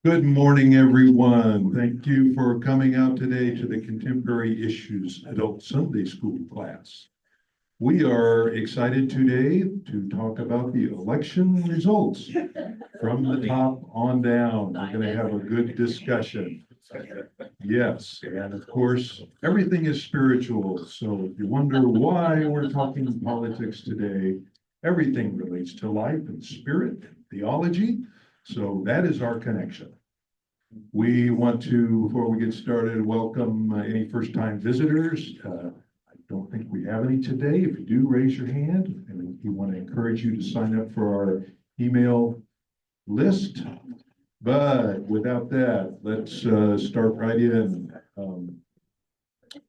Good morning, everyone. Thank you for coming out today to the Contemporary Issues Adult Sunday School class. We are excited today to talk about the election results from the top on down. We're going to have a good discussion. Yes, and of course, everything is spiritual. So if you wonder why we're talking politics today, everything relates to life and spirit and theology. So that is our connection. We want to, before we get started, welcome any first-time visitors. I don't think we have any today. If you do, raise your hand. And we want to encourage you to sign up for our email list. But without that, let's start right in.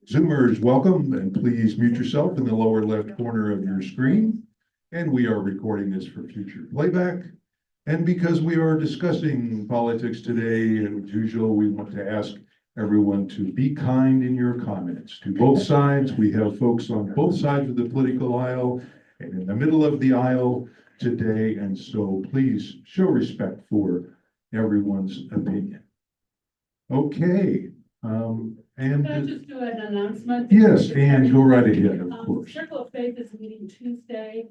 Zoomers, welcome, and please mute yourself in the lower left corner of your screen. And we are recording this for future playback. And because we are discussing politics today, as usual, we want to ask everyone to be kind in your comments to both sides. We have folks on both sides of the political aisle and in the middle of the aisle today. And so please show respect for everyone's opinion. Okay. Can I just do an announcement? Yes, and go right ahead, of course. Circle of Faith is meeting Tuesday.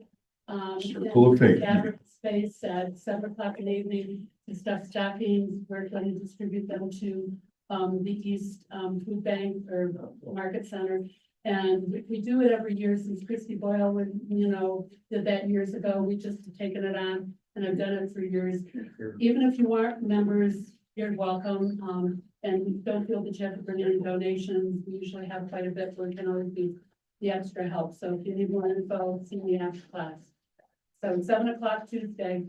Circle of Faith. Gathering space at 7 o'clock in the evening to stuff stockings. We're going to distribute them to the East Food Bank or Market Center. And we do it every year since Christy Boyle did that years ago. We just have taken it on and I've done it for years. Even if you aren't members, you're welcome. And don't feel that you have to bring any donations. We usually have quite a bit, but it can always be the extra help. So if you need more info, see me after class. So 7 o'clock Tuesday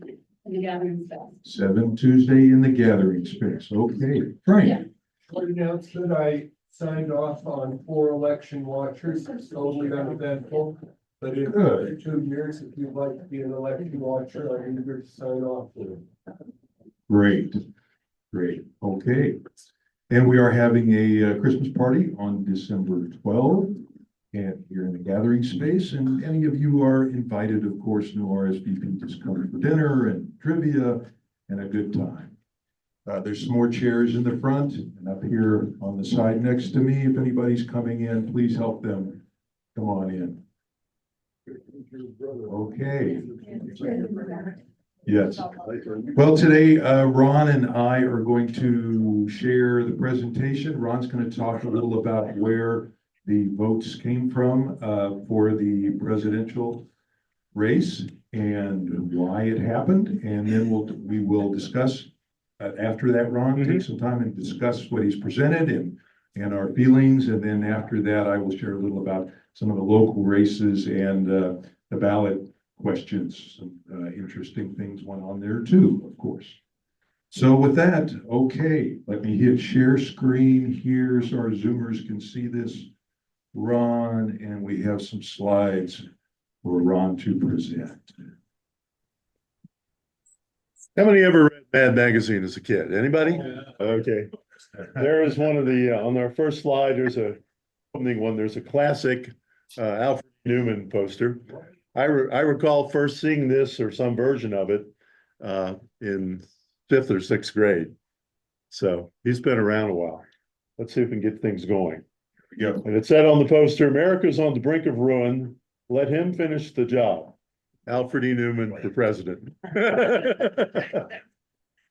in the gathering space. 7 Tuesday in the gathering space. Okay, Frank. Yeah. Short announcement, I signed off on 4 election watchers. It's totally uneventful. But in Good. 2 years, if you'd like to be an election watcher, I'm eager to sign off for it. Great, great. Okay. And we are having a Christmas party on December 12th. And you're in the gathering space, and any of you are invited, of course, no RSVP, just come for dinner and trivia and a good time. There's some more chairs in the front and up here on the side next to me. If anybody's coming in, please help them come on in. Okay. Yes. Well, today, Ron and I are going to share the presentation. Ron's going to talk a little about where the votes came from for the presidential race and why it happened. And then we will discuss after that, Ron, take some time and discuss what he's presented and our feelings. And then after that, I will share a little about some of the local races and the ballot questions. Some interesting things went on there too, of course. So with that, okay, let me hit share screen here so our Zoomers can see this. Ron, and we have some slides for Ron to present. How many ever read Mad Magazine as a kid? Anybody? Yeah. Okay. There is one of the, on our first slide, there's a opening one. There's a classic Alfred Newman poster. I recall first seeing this or some version of it in 5th or 6th grade. So he's been around a while. Let's see if we can get things going. Yeah. And it said on the poster, America's on the brink of ruin. Let him finish the job. Alfred E. Newman for president.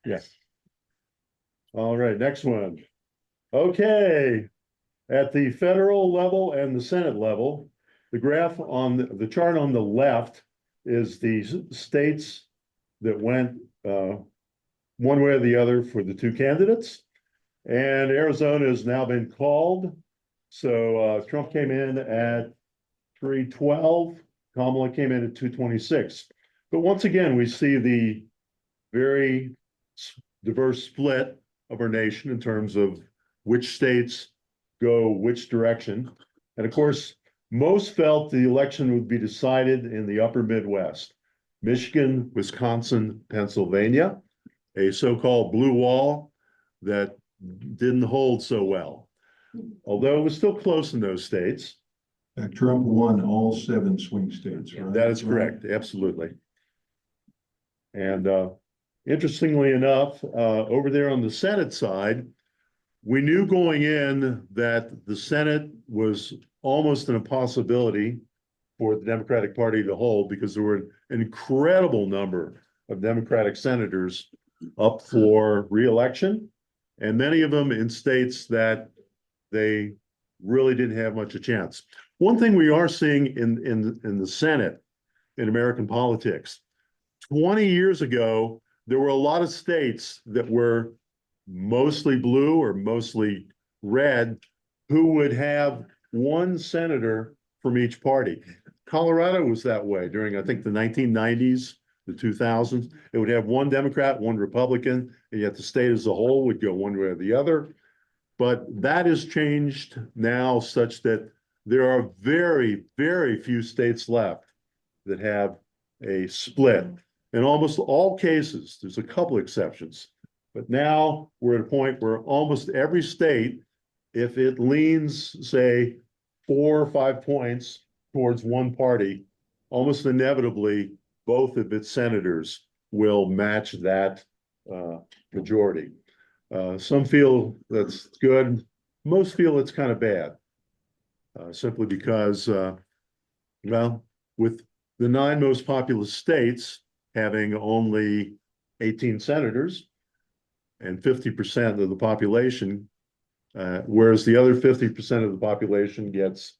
Yes. All right, next one. Okay. At the federal level and the Senate level, the graph on the chart on the left is the states that went one way or the other for the 2 candidates. And Arizona has now been called. So Trump came in at 312, Kamala came in at 226. But once again, we see the very diverse split of our nation in terms of which states go which direction. And of course, most felt the election would be decided in the upper Midwest, Michigan, Wisconsin, Pennsylvania, a so-called blue wall that didn't hold so well. Although it was still close in those states. Trump won all 7 swing states, right? That is correct, absolutely. And interestingly enough, over there on the Senate side, we knew going in that the Senate was almost an impossibility for the Democratic Party to hold because there were an incredible number of Democratic senators up for reelection, and many of them in states that they really didn't have much a chance. One thing we are seeing in the Senate in American politics, 20 years ago, there were a lot of states that were mostly blue or mostly red who would have one senator from each party. Colorado was that way during, I think, the 1990s, the 2000s. It would have one Democrat, one Republican, and yet the state as a whole would go one way or the other. But that has changed now such that there are very, very few states left that have a split. In almost all cases, there's a couple exceptions, but now we're at a point where almost every state, if it leans, say, 4 or 5 points towards one party, almost inevitably, both of its senators will match that majority. Some feel that's good. Most feel it's kind of bad, simply because, well, with the 9 most populous states having only 18 senators and 50% of the population, whereas the other 50% of the population gets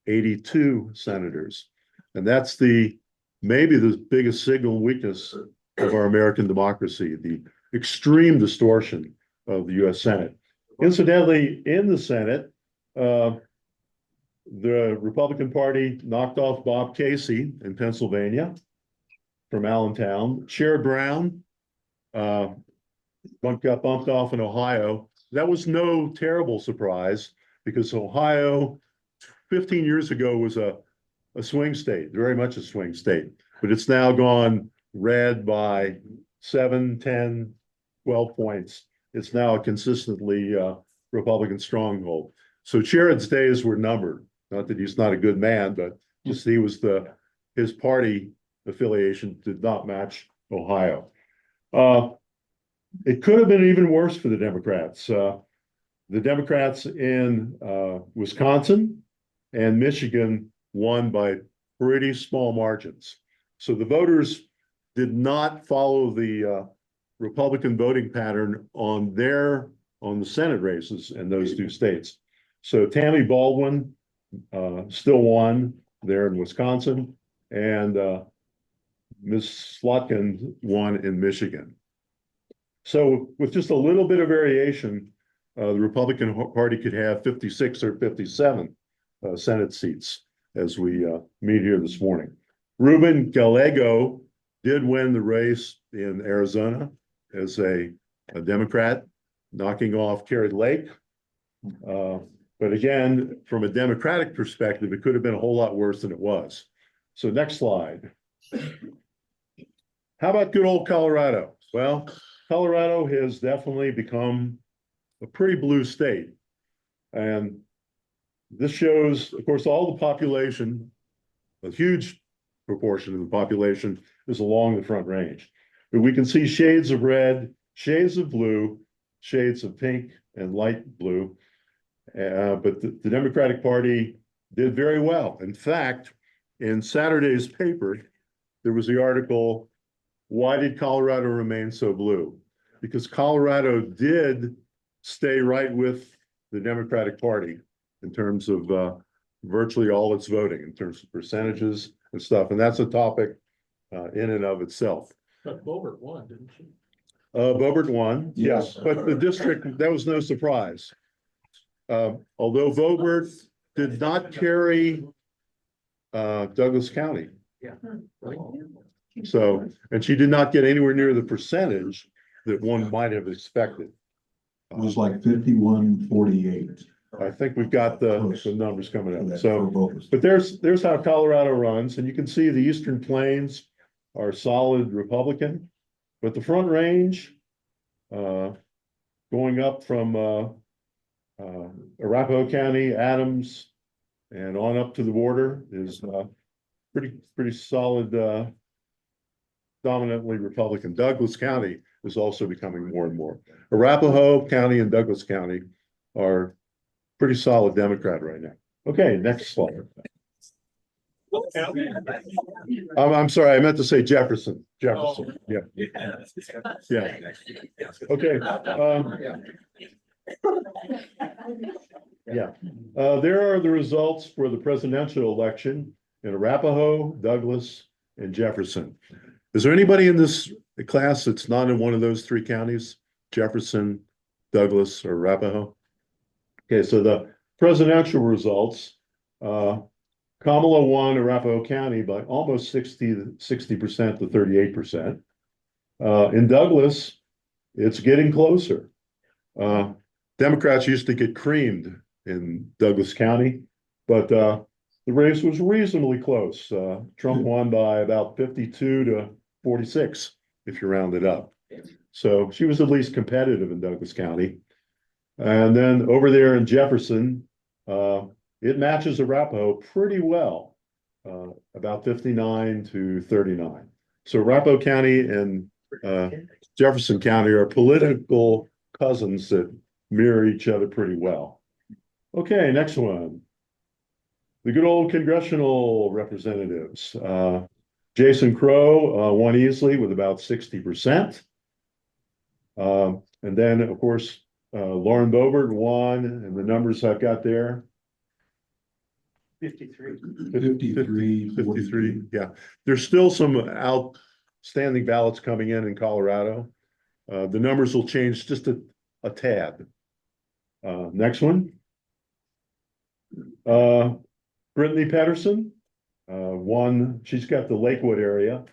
82 senators. And that's maybe the biggest signal weakness of our American democracy, the extreme distortion of the US Senate. Incidentally, in the Senate, the Republican Party knocked off Bob Casey in Pennsylvania from Allentown. Sherrod Brown got bumped off in Ohio. That was no terrible surprise because Ohio 15 years ago was a swing state, very much a swing state, but it's now gone red by 7, 10, 12 points. It's now a consistently Republican stronghold. So Sherrod's days were numbered. Not that he's not a good man, but just his party affiliation did not match Ohio. It could have been even worse for the Democrats. The Democrats in Wisconsin and Michigan won by pretty small margins. So the voters did not follow the Republican voting pattern on the Senate races in those 2 states. So Tammy Baldwin still won there in Wisconsin, and Ms. Slotkin won in Michigan. So with just a little bit of variation, the Republican Party could have 56 or 57 Senate seats as we meet here this morning. Ruben Gallego did win the race in Arizona as a Democrat, knocking off Kari Lake. But again, from a Democratic perspective, it could have been a whole lot worse than it was. So next slide. How about good old Colorado? Well, Colorado has definitely become a pretty blue state. And this shows, of course, all the population, a huge proportion of the population is along the Front Range. But we can see shades of red, shades of blue, shades of pink and light blue. But the Democratic Party did very well. In fact, in Saturday's paper, there was the article, "Why did Colorado remain so blue?" Because Colorado did stay right with the Democratic Party in terms of virtually all its voting, in terms of percentages and stuff. And that's a topic in and of itself. But Boebert won, didn't she? Boebert won, yes, but the district, that was no surprise. Although Boebert did not carry Douglas County. Yeah. So, and she did not get anywhere near the percentage that one might have expected. It was like 51-48. I think we've got the numbers coming for up. that, So, for both. but there's how Colorado runs, and you can see the Eastern Plains are solid Republican, but the Front Range, going up from Arapahoe County, Adams, and on up to the border is pretty solid dominantly Republican. Douglas County is also becoming more and more. Arapahoe County and Douglas County are pretty solid Democrat right now. Okay, next slide. I'm sorry, I meant to say Jefferson. Jefferson, yeah. Yeah. Okay. Yeah, there are the results for the presidential election in Arapahoe, Douglas, and Jefferson. Is there anybody in this class that's not in one of those three counties? Jefferson, Douglas, or Arapahoe? Okay, so the presidential results, Kamala won Arapahoe County by almost 60% to 38%. In Douglas, it's getting closer. Democrats used to get creamed in Douglas County, but the race was reasonably close. Trump won by about 52 to 46, if you round it up. So she was at least competitive in Douglas County. And then over there in Jefferson, it matches Arapahoe pretty well, about 59 to 39. So Arapahoe County and Jefferson County are political cousins that mirror each other pretty well. Okay, next one. The good old congressional representatives. Jason Crow won easily with about 60%. And then, of course, Lauren Boebert won, and the numbers I've got there. 53, yeah. There's still some outstanding ballots coming in Colorado. The numbers will change just a tad. Next one. Brittany Pedersen won. She's got the Lakewood area,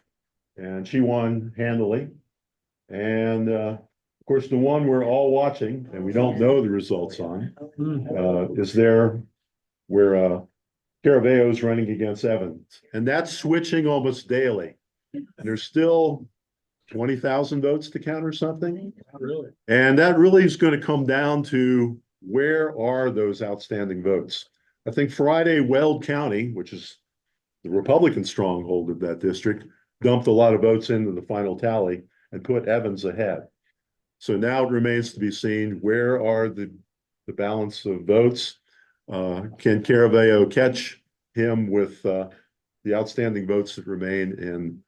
and she won handily. And of course, the one we're all watching, and we don't know the results on, is there where Caraveo is running against Evans, and that's switching almost daily. And there's still 20,000 votes to count or something. Really? And that really is going to come down to where are those outstanding votes. I think Friday, Weld County, which is the Republican stronghold of that district, dumped a lot of votes into the final tally and put Evans ahead. So now it remains to be seen, where are the balance of votes? Can Caraveo catch him with the outstanding votes that remain in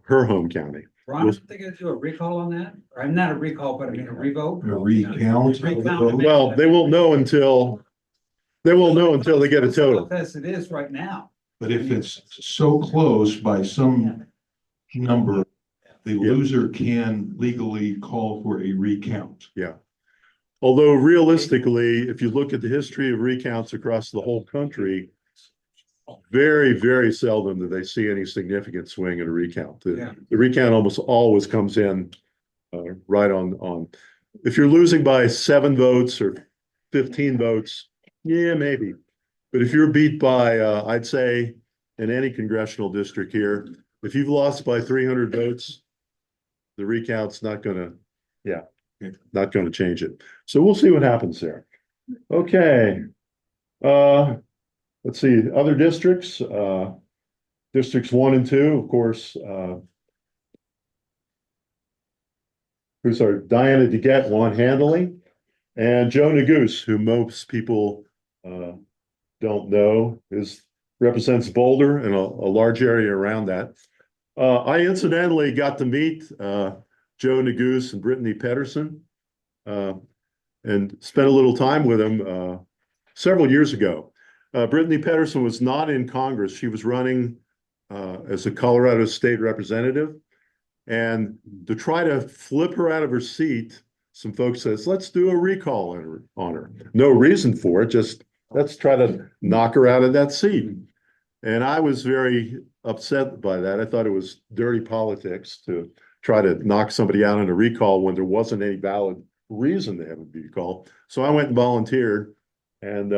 her home county? Ron, are they gonna do a recall on that? Or I'm not a recall, but I mean a revote? A recount of the vote. Well, they won't know until they get a total. As it is right now. But if it's so close by some number, the loser can legally call for a recount. Yeah. Although realistically, if you look at the history of recounts across the whole country, very, very seldom do they see any significant swing in a recount. The recount almost always comes in right on. If you're losing by 7 votes or 15 votes, yeah, maybe. But if you're beat by, I'd say, in any congressional district here, if you've lost by 300 votes, the recount's not gonna change it. So we'll see what happens there. Okay. Let's see, other districts, districts 1 and 2, of course, Diana DeGette won handily, and Joe Neguse, who most people don't know, represents Boulder and a large area around that. I incidentally got to meet Joe Neguse and Brittany Pedersen and spent a little time with him several years ago. Brittany Pedersen was not in Congress. She was running as a Colorado state representative. And to try to flip her out of her seat, some folks says, let's do a recall on her. No reason for it, just let's try to knock her out of that seat. And I was very upset by that. I thought it was dirty politics to try to knock somebody out on a recall when there wasn't any valid reason to have a recall. So I went and volunteered. And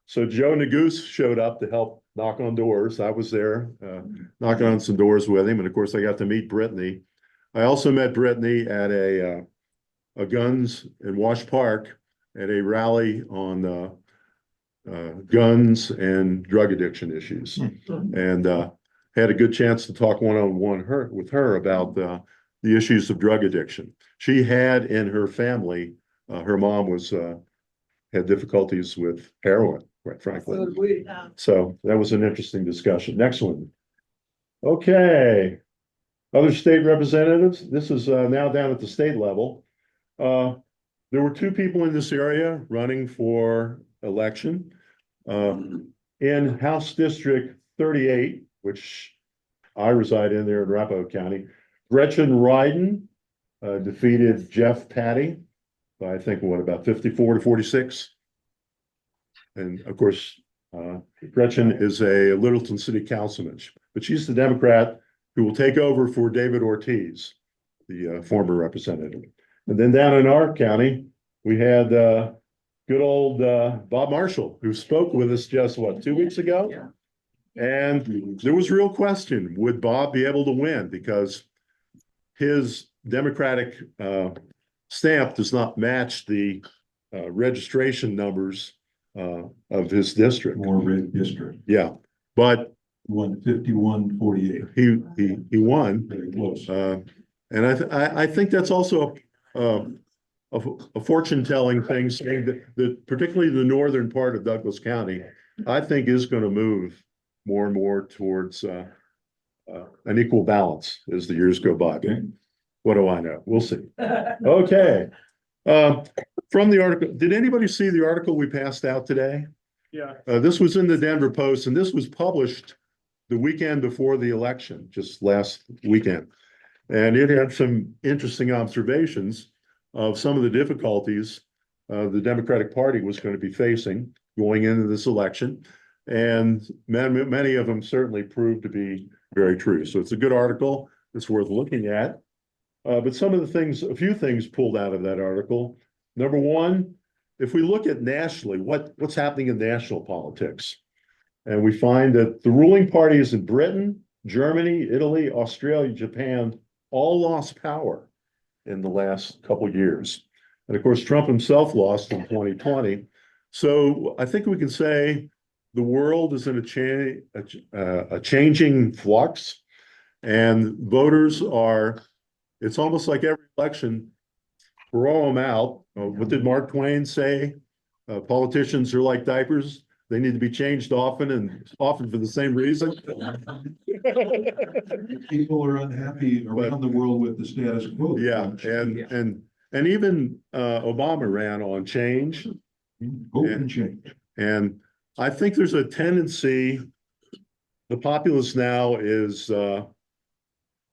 so Joe Neguse showed up to help knock on doors. I was there knocking on some doors with him. And of course, I got to meet Brittany. I also met Brittany at a Guns in Wash Park at a rally on guns and drug addiction issues. And had a good chance to talk one-on-one with her about the issues of drug addiction. She had in her family, her mom was had difficulties with heroin, quite frankly. So that was an interesting discussion. Next one. Okay. Other state representatives, this is now down at the state level. There were two people in this area running for election. In House District 38, which I reside in there in Arapahoe County, Gretchen Ryden defeated Jeff Patty by, I think, what, about 54-46. And of course, Gretchen is a Littleton City Councilman, but she's the Democrat who will take over for David Ortiz, the former representative. And then down in our county, we had good old Bob Marshall, who spoke with us just, what, 2 weeks ago? Yeah. And there was real question, would Bob be able to win? Because his Democratic stamp does not match the registration numbers of his district. More red district, Yeah, but 151-48, he won. very close. And I think that's also a fortune-telling thing, saying that particularly the northern part of Douglas County, I think is going to move more and more towards an equal balance as the years go by. Okay. What do I know? We'll see. Okay. From the article, did anybody see the article we passed out today? Yeah. This was in the Denver Post, and this was published the weekend before the election, just last weekend. And it had some interesting observations of some of the difficulties the Democratic Party was going to be facing going into this election. And many of them certainly proved to be very true. So it's a good article. It's worth looking at. But some of the things, a few things pulled out of that article. Number one, if we look at nationally, what's happening in national politics, and we find that the ruling parties in Britain, Germany, Italy, Australia, Japan, all lost power in the last couple of years. And of course, Trump himself lost in 2020. So I think we can say the world is in a changing flux, and voters are, it's almost like every election, throw them out. What did Mark Twain say? Politicians are like diapers. They need to be changed often, and often for the same reason. People are unhappy around the world with the status quo. Yeah, and even Obama ran on change. Hope and change. And I think there's a tendency, the populace now is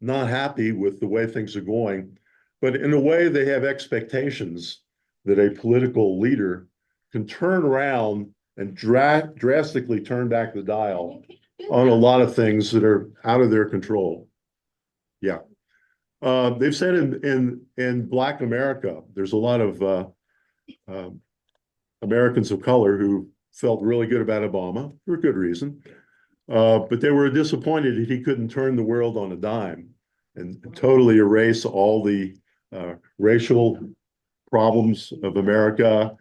not happy with the way things are going, but in a way they have expectations that a political leader can turn around and drastically turn back the dial on a lot of things that are out of their control. Yeah. They've said in Black America, there's a lot of Americans of color who felt really good about Obama for good reason. But they were disappointed that he couldn't turn the world on a dime and totally erase all the racial problems of America.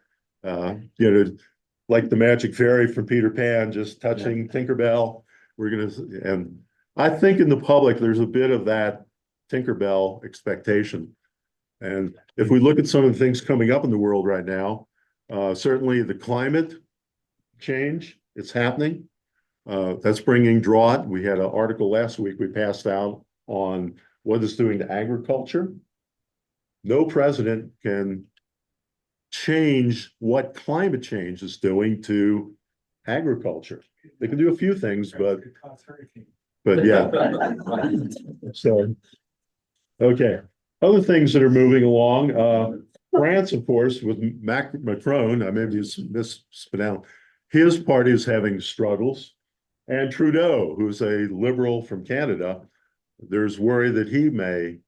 Like the magic fairy from Peter Pan, just touching Tinkerbell. And I think in the public, there's a bit of that Tinkerbell expectation. And if we look at some of the things coming up in the world right now, certainly the climate change, it's happening. That's bringing drought. We had an article last week we passed out on what it's doing to agriculture. No president can change what climate change is doing to agriculture. They can do a few things, but yeah. So, okay. Other things that are moving along, France, of course, with Macron, I maybe misspelled, his party is having struggles. And Trudeau, who's a liberal from Canada, there's worry that he may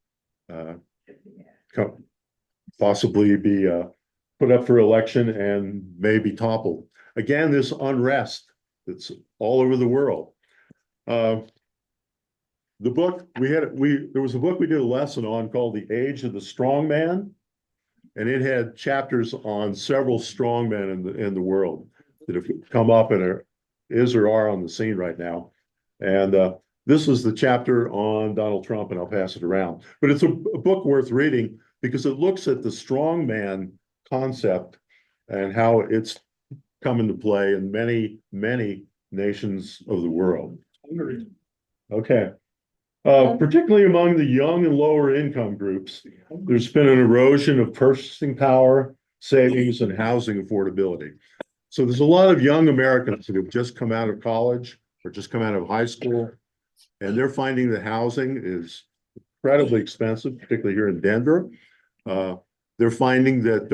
possibly be put up for election and may be toppled. Again, this unrest that's all over the world. The book there was a book we did a lesson on called The Age of the Strong Man, and it had chapters on several strong men in the world that have come up and are on the scene right now. And this is the chapter on Donald Trump, and I'll pass it around. But it's a book worth reading because it looks at the strongman concept and how it's come into play in many, many nations of the world. Okay. Particularly among the young and lower income groups, there's been an erosion of purchasing power, savings, and housing affordability. So there's a lot of young Americans that have just come out of college or just come out of high school, and they're finding that housing is incredibly expensive, particularly here in Denver. They're finding that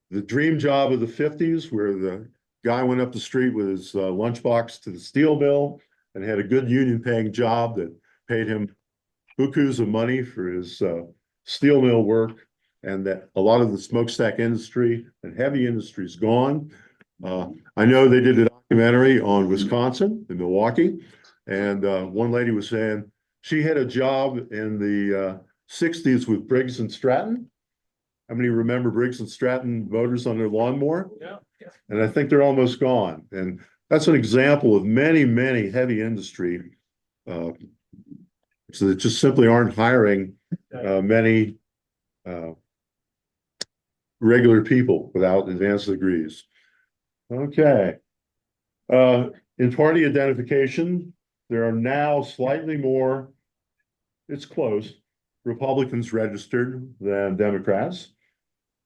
the dream job of the 50s, where the guy went up the street with his lunchbox to the steel mill and had a good union paying job that paid him bukus of money for his steel mill work, and that a lot of the smokestack industry and heavy industry is gone. I know they did a documentary on Wisconsin in Milwaukee, and one lady was saying she had a job in the 60s with Briggs and Stratton. How many remember Briggs and Stratton motors on their lawnmower? Yeah. And I think they're almost gone. And that's an example of many, many heavy industry. So that just simply aren't hiring many regular people without advanced degrees. Okay. In party identification, there are now slightly more, it's close, Republicans registered than Democrats.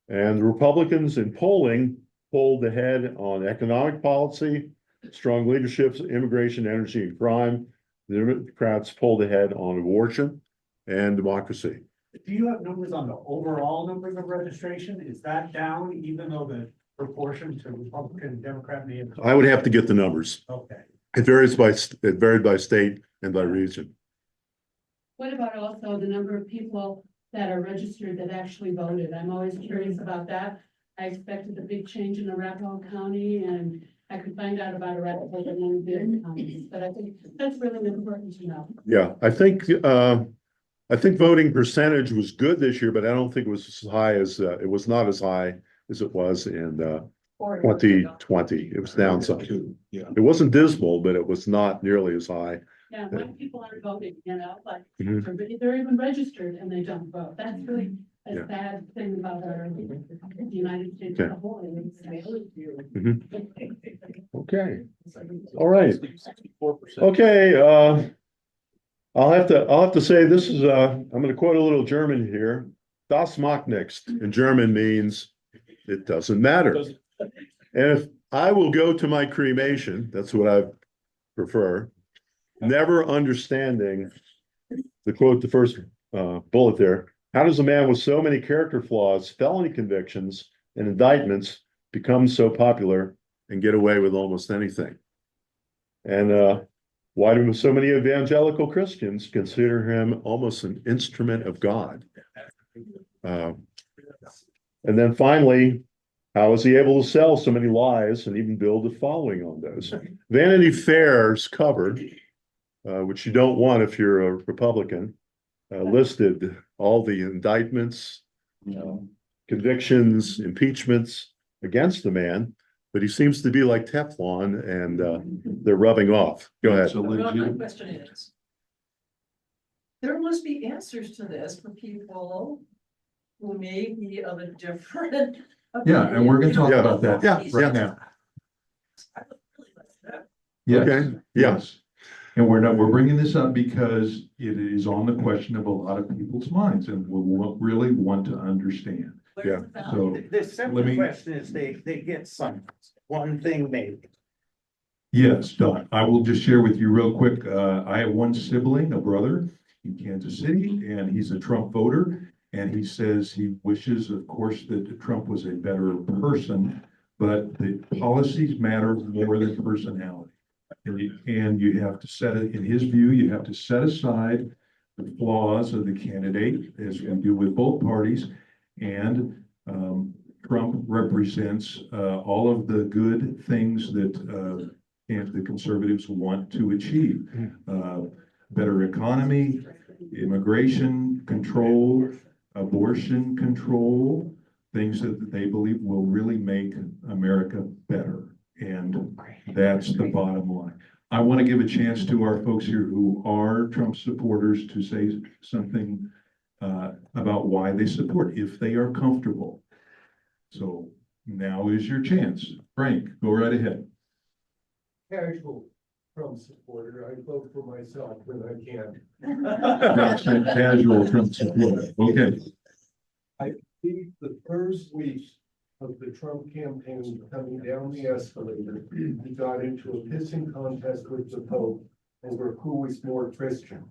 And the Republicans in polling pulled ahead on economic policy, strong leadership, immigration, energy, and crime. The Democrats pulled ahead on abortion and democracy. Do you have numbers on the overall numbers of registration? Is that down even though the proportion to Republican, Democrat may have? I would have to get the numbers. Okay. It varied by state and by region. What about also the number of people that are registered that actually voted? I'm always curious about that. I expected a big change in Arapahoe County, and I could find out about Arapahoe in one of the other counties, but I think that's really important to know. Yeah, I think voting percentage was good this year, but I don't think it was as high as it was not as high as it was in 2020. It was down some. Yeah. It wasn't dismal, but it was not nearly as high. Yeah, when people aren't voting, like, Mhm. they're even registered and they don't vote. That's really a Yeah. sad thing about our United States as a whole. Okay, all right. 64%. Okay, I'll have to say this is I'm gonna quote a little German here. Das macht nichts in German means it doesn't matter. And if I will go to my cremation, that's what I prefer, never understanding the quote, the first bullet there. How does a man with so many character flaws, felony convictions, and indictments become so popular and get away with almost anything? And why do so many evangelical Christians consider him almost an instrument of God? And then finally, how is he able to sell so many lies and even build a following on those? Vanity Fair's cover, which you don't want if you're a Republican, listed all the indictments, convictions, impeachments against the man, but he seems to be like Teflon and they're rubbing off. Go ahead. So Well, my legit, question is, there must be answers to this for people who may be of a different. yeah, and we're gonna talk Yeah. about that Yeah, right now. I would really like that. Yes, Okay, yeah. yes. And we're bringing this up because it is on the question of a lot of people's minds and really want to understand. Where's the value? So The let simple me- question is they get some, one thing maybe. Yes, Don, I will just share with you real quick. I have one sibling, a brother in Kansas City, and he's a Trump voter. And he says he wishes, of course, that Trump was a better person, but the policies matter more than personality. And you have to set it, in his view, you have to set aside the flaws of the candidate, as we do with both parties. And Trump represents all of the good things that the conservatives want to achieve. Better economy, immigration control, abortion control, things that they believe will really make America better. And that's the bottom line. I want to give a chance to our folks here who are Trump supporters to say something about why they support, if they are comfortable. So now is your chance. Frank, go right ahead. Casual Trump supporter, I vote for myself when I can. Casual Trump supporter. Okay. The first week of the Trump campaign coming down the escalator, he got into a pissing contest with the Pope over who was more Christian.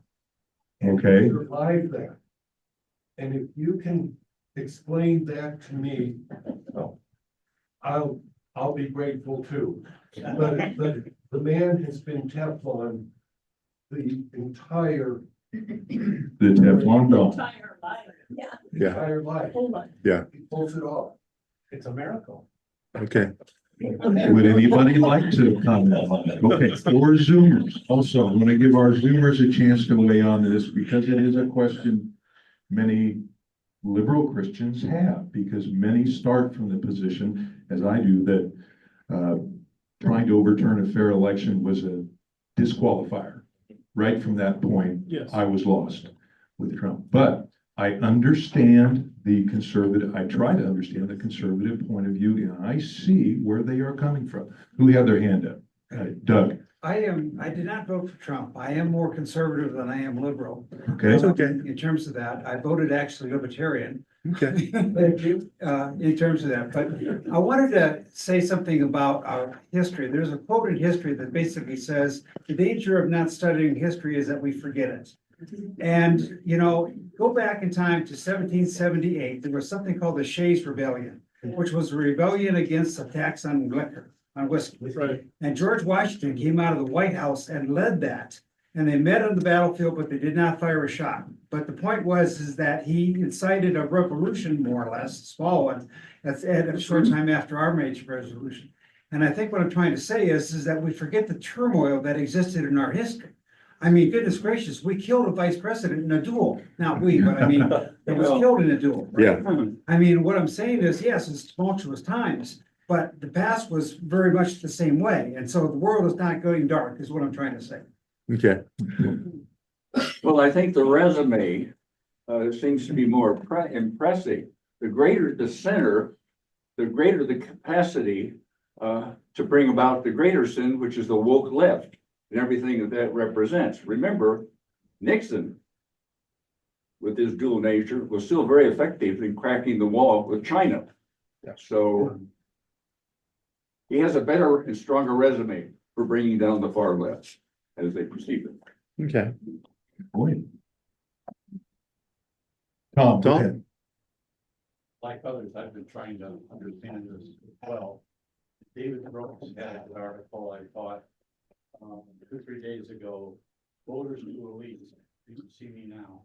Okay. Survived that. And if you can explain that to me, I'll be grateful too. But the man has been Teflon the entire The Teflon Don. Entire life, yeah, entire life. whole life. He pulls it off. It's a miracle. Okay. Would anybody like to comment on that? Okay, for Zoomers, also, I want to give our Zoomers a chance to weigh on this because it is a question many liberal Christians have, because many start from the position, as I do, that trying to overturn a fair election was a disqualifier. Right from that point, Yes. I was lost with Trump. But I understand the conservative, I try to understand the conservative point of view, and I see where they are coming from. Who had their hand up? Doug, I did not vote for Trump. I am more conservative than I am liberal. okay? It's okay. In terms of that, I voted actually libertarian. Okay. Thank you. In terms of that, but I wanted to say something about our history. There's a quote in history that basically says, the danger of not studying history is that we forget it. And, you know, go back in time to 1778, there was something called the Shays Rebellion, which was a rebellion against a tax on liquor, on whiskey. Right. And George Washington came out of the White House and led that. And they met on the battlefield, but they did not fire a shot. But the point is that he incited a revolution, more or less, a small one, at a short time after our major revolution. And I think what I'm trying to say is that we forget the turmoil that existed in our history. I mean, goodness gracious, we killed a vice president in a duel. Not we, but I mean, it was killed in a duel. Right? Yeah. I mean, what I'm saying is, yes, it's tumultuous times, but the past was very much the same way. And so the world is not going dark, is what I'm trying to say. Okay. Well, I think the resume seems to be more impressive. The greater the center, the greater the capacity to bring about the greater sin, which is the woke left and everything that represents. Remember, Nixon, with his dual nature, was still very effective in cracking the wall with China. So he has a better and stronger resume for bringing down the far left as they perceive it. Okay. Point. Tom, go Tom? ahead. Like others, I've been trying to understand this as well. David Brooks had an article, I thought, 2 or 3 days ago, voters to elites. You can see me now.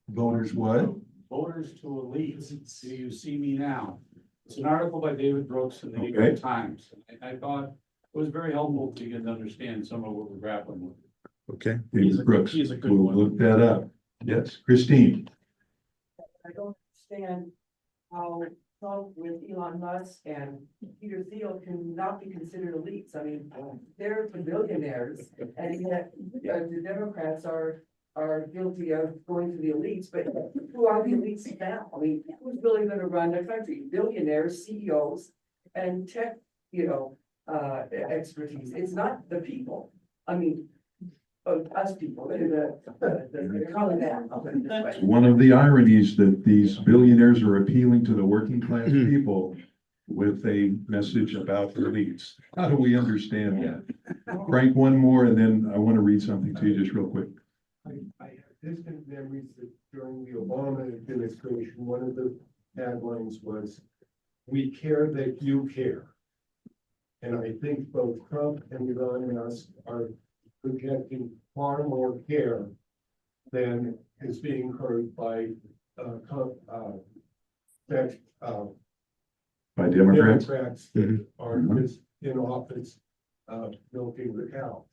Voters what? Voters to elites. Do you see me now? It's an article by David Brooks in the New Okay. York Times. I thought it was very helpful to get to understand some of what we're grappling with. Okay. David Brooks. he's a good We'll one. look that up. Yes, Christine. I don't understand how Trump with Elon Musk and Peter Thiel cannot be considered elites. I mean, they're the billionaires, and yet the Democrats are guilty of going to the elites, but who are the elites now? I mean, who's really gonna run the country? Billionaires, CEOs, and tech, expertise. It's not the people. I mean, us people, the common man, I'll put it this way. One of the ironies that these billionaires are appealing to the working class people with a message about elites. How do we understand that? Frank, one more, and then I want to read something to you just real quick. I have distant memories that during the Obama administration, one of the taglines was, "We care that you care." And I think both Trump and Elon Musk are projecting far more care than is being heard by By Democrats? Democrats Mhm. that are just in office, milking the cow.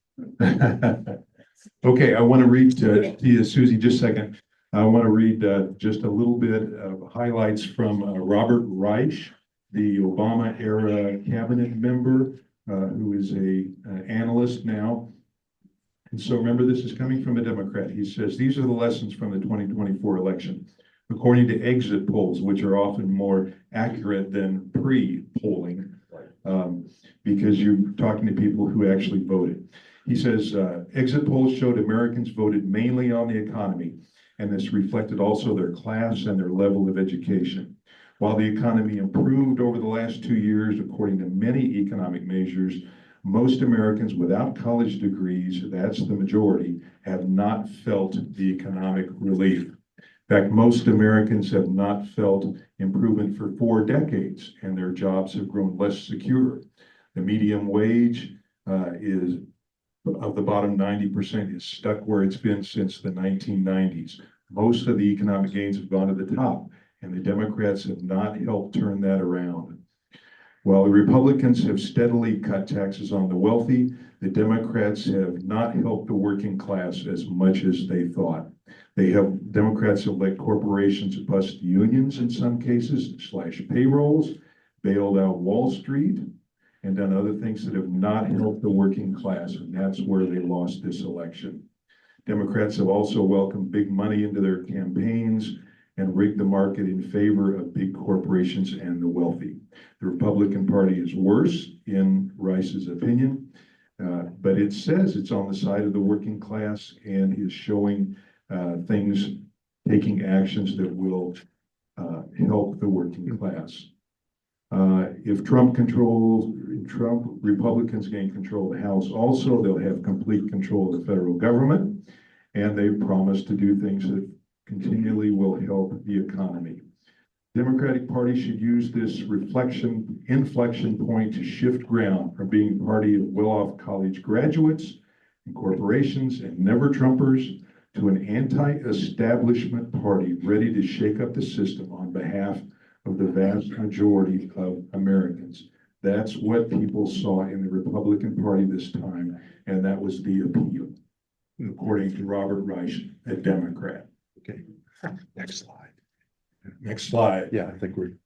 Okay, I want to read to you, Susie, just a second. I want to read just a little bit of highlights from Robert Reich, the Obama era cabinet member who is a analyst now. And so remember, this is coming from a Democrat. He says, these are the lessons from the 2024 election. According to exit polls, which are often more accurate than pre-polling, because you're talking to people who actually voted. He says, exit polls showed Americans voted mainly on the economy, and this reflected also their class and their level of education. While the economy improved over the last 2 years, according to many economic measures, most Americans without college degrees, that's the majority, have not felt the economic relief. In fact, most Americans have not felt improvement for 4 decades, and their jobs have grown less secure. The median wage is of the bottom 90% is stuck where it's been since the 1990s. Most of the economic gains have gone to the top, and the Democrats have not helped turn that around. While the Republicans have steadily cut taxes on the wealthy, the Democrats have not helped the working class as much as they thought. Democrats have let corporations bust unions in some cases, slash payrolls, bailed out Wall Street, and done other things that have not helped the working class, and that's where they lost this election. Democrats have also welcomed big money into their campaigns and rigged the market in favor of big corporations and the wealthy. The Republican Party is worse, in Rice's opinion, but it says it's on the side of the working class and is showing things, taking actions that will help the working class. If Republicans gain control of the House also, they'll have complete control of the federal government, and they promise to do things that continually will help the economy. Democratic Party should use this inflection point to shift ground from being a party of well-off college graduates and corporations and never-Trumpers to an anti-establishment party ready to shake up the system on behalf of the vast majority of Americans. That's what people saw in the Republican Party this time, and that was the appeal, according to Robert Reich, a Democrat. Okay, next slide. Next slide. Yeah, I think we're.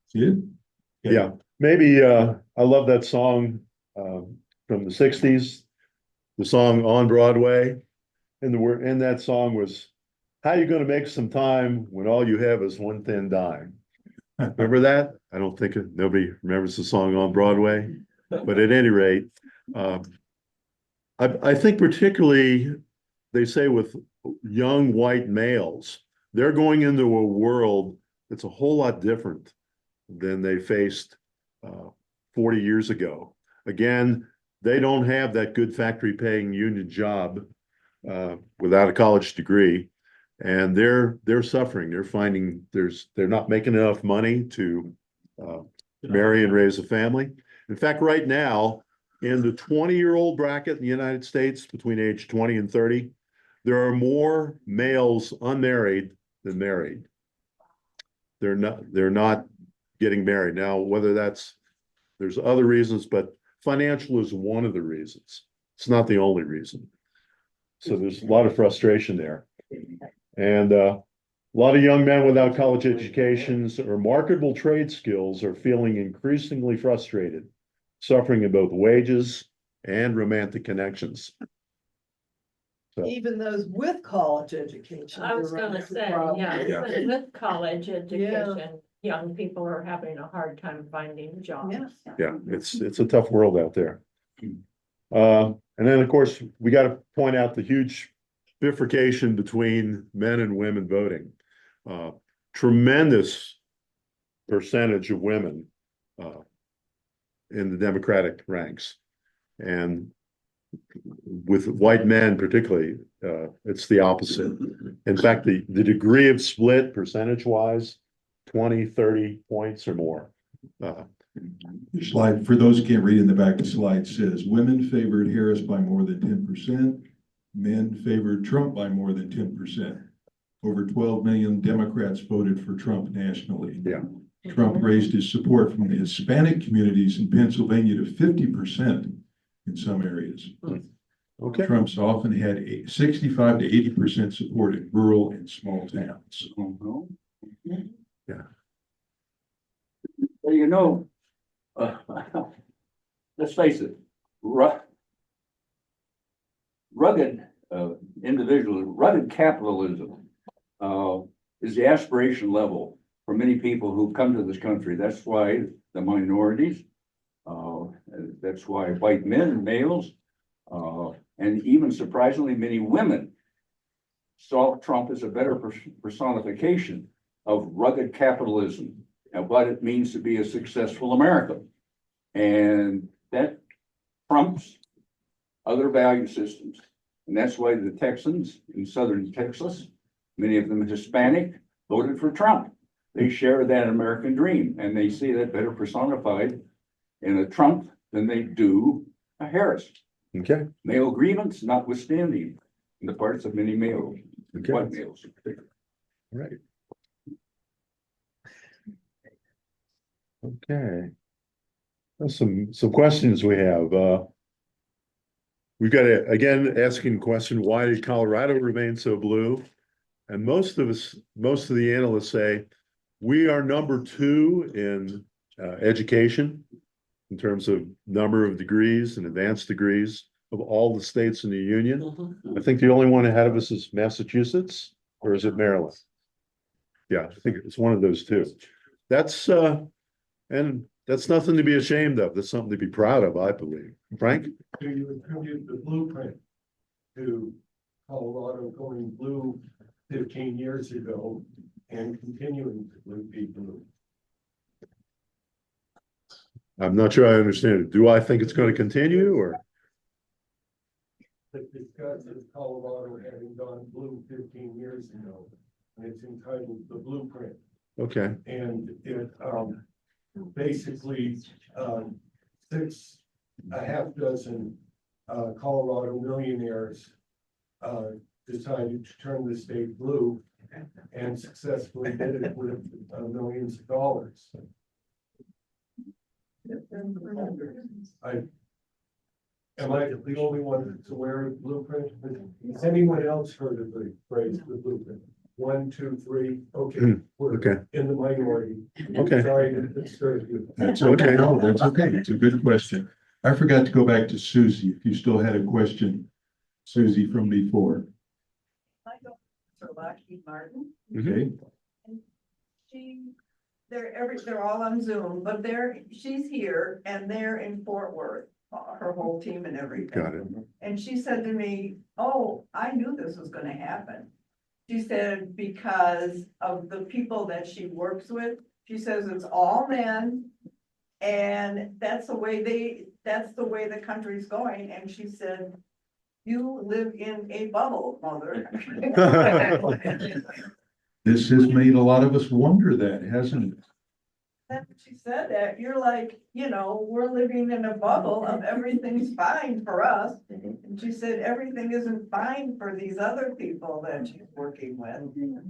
See it? Yeah, maybe, I love that song, from the 60s, the song On Broadway. And the word in that song was, how you gonna make some time when all you have is one thin dime? Remember that? I don't think nobody remembers the song On Broadway, but at any rate, I think particularly, they say with young white males, they're going into a world that's a whole lot different than they faced 40 years ago. Again, they don't have that good factory paying union job without a college degree, and they're suffering. They're finding they're not making enough money to marry and raise a family. In fact, right now, in the 20-year-old bracket in the United States, between age 20 and 30, there are more males unmarried than married. They're not getting married. Now, whether there's other reasons, but financial is one of the reasons. It's not the only reason. So there's a lot of frustration there. And a lot of young men without college educations or marketable trade skills are feeling increasingly frustrated, suffering in both wages and romantic connections. So, Even those with college education. I was are running gonna into say, problems. yeah, even with college education, young people are having a hard time finding jobs. yeah, it's a tough world out there. And then, of course, we got to point out the huge bifurcation between men and women voting. Tremendous percentage of women in the Democratic ranks. And with white men particularly, it's the opposite. In fact, the degree of split percentage-wise, 20, 30 points or more. Slide, for those who can't read in the back, the slide says, women favored Harris by more than 10%. Men favored Trump by more than 10%. Over 12 million Democrats voted for Trump nationally. Yeah. Trump raised his support from the Hispanic communities in Pennsylvania to 50% in some areas. Okay, Trump's often had 65 to 80% support in rural and small towns. Well, Yeah. you know, let's face it, rugged individualism, rugged capitalism is the aspiration level for many people who come to this country. That's why the minorities, that's why white men, males, and even surprisingly many women saw Trump as a better personification of rugged capitalism and what it means to be a successful American. And that trumps other value systems. And that's why the Texans in southern Texas, many of them Hispanic, voted for Trump. They share that American dream, and they see that better personified in a Trump than they do a Harris. okay, Male grievance notwithstanding in the parts of many males, okay, white males in particular. right. Okay. There's some questions we have. We've got to, again, asking the question, why did Colorado remain so blue? And most of the analysts say, we are number 2 in education in terms of number of degrees and advanced degrees of all the states in the union. I think the only one ahead of us is Massachusetts, or is it Maryland? Yeah, I think it's one of those two. That's and that's nothing to be ashamed of. That's something to be proud of, I believe. Frank? Do you attribute the blueprint to Colorado going blue 15 years ago and continuing to be blue? I'm not sure I understand it. Do I think it's going to continue, or? That discusses Colorado having gone blue 15 years ago, and it's entitled The Blueprint. Okay, And it basically a half dozen Colorado millionaires decided to turn the state blue and successfully did it with millions of dollars. Am I the only one that's aware of the blueprint? Has anyone else heard of the phrase the blueprint? 1, 2, 3, okay, we're okay, in the minority. okay. Sorry to disturb you. That's okay. No, that's okay. It's a good question. I forgot to go back to Susie. If you still had a question, Susie, from before. I go for Lockheed Martin. Okay, They're all on Zoom, but she's here and they're in Fort Worth, her whole team and everything. Got it. And she said to me, oh, I knew this was gonna happen. She said, because of the people that she works with, she says it's all men. And that's the way the country's going. And she said, you live in a bubble, mother. this has made a lot of us wonder that, hasn't it? Then she said that, you're like, we're living in a bubble of everything's fine for us. And she said, everything isn't fine for these other people that she's working with.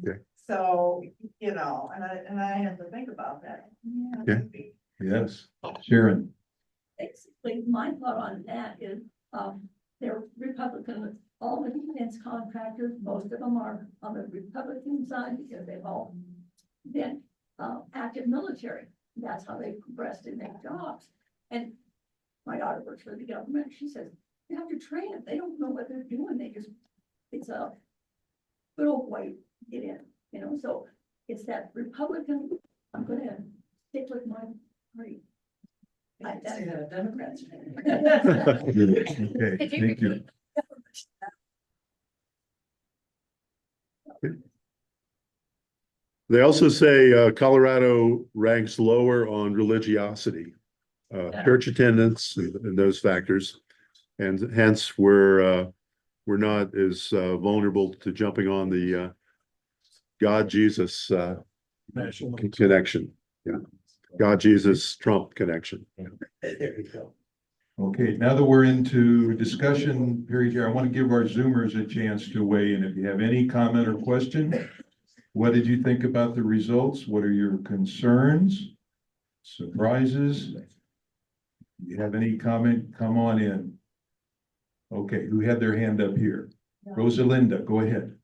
Okay. So, and I have to think about that. Yeah, Okay. maybe. Yes, Sharon. Basically, my thought on that is, they're Republican, all the defense contractors, most of them are on the Republican side because they've all been active military. That's how they progressed in their jobs. And my daughter works for the government. She says, you have to train them. They don't know what they're doing. It's a good old white get in, so it's that Republican, I'm gonna stick with my party. That's Democrats. Okay, thank you. They also say Colorado ranks lower on religiosity, church attendance and those factors. And hence we're not as vulnerable to jumping on the God, Jesus connection. Yeah. God, Jesus, Trump connection. There you go. Okay, now that we're into discussion period here, I want to give our Zoomers a chance to weigh in. If you have any comment or question, what did you think about the results? What are your concerns? Surprises? If you have any comment, come on in. Okay, who had their hand up here? Rosalinda, go ahead.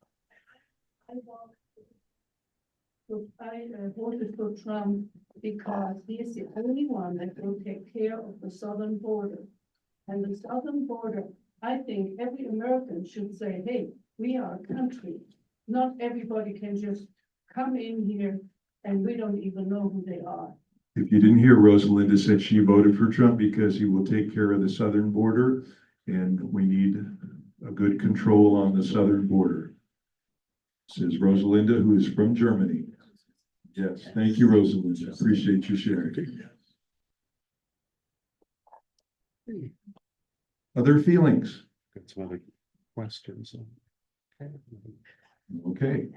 I voted for Trump because he is the only one that will take care of the southern border. And the southern border, I think every American should say, hey, we are a country. Not everybody can just come in here and we don't even know who they are. If you didn't hear, Rosalinda said she voted for Trump because he will take care of the southern border, and we need a good control on the southern border. Says Rosalinda, who is from Germany. Yes, thank you, Rosalinda. Appreciate you sharing. Other feelings? Got some other questions. Okay,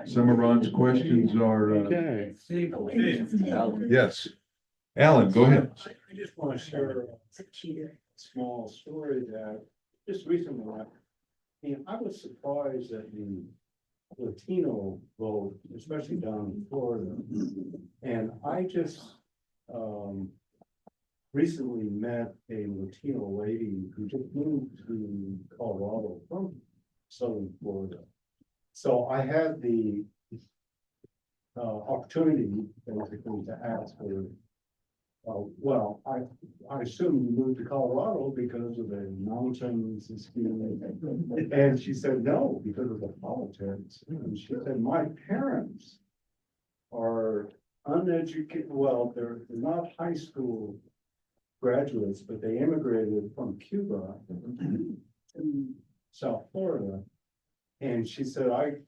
some of Ron's questions are, Okay. yes. Alan, go ahead. I just want to share a small story that just recently happened. And I was surprised at the Latino vote, especially down in Florida. And I just, recently met a Latino lady who just moved to Colorado from southern Florida. So I had the opportunity basically to ask her, well, I assume you moved to Colorado because of the mountains and skiing. And she said, no, because of the politics. And she said, my parents are uneducated, well, they're not high school graduates, but they immigrated from Cuba to South Florida. And she said, I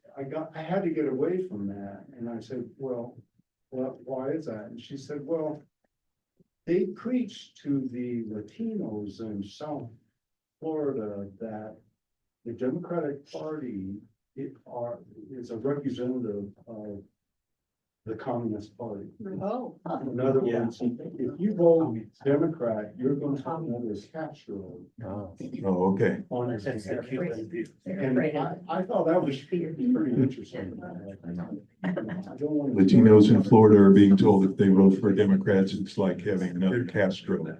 had to get away from that. And I said, well, why is that? And she said, well, they preach to the Latinos in South Florida that the Democratic Party is a representative of the Communist Party. Oh. In other words, if you vote Democrat, you're going to have another Castro Oh, okay. on his ticket. And I thought that was pretty interesting. I don't want to- Latinos in Florida are being told if they vote for Democrats, it's like having another Castro.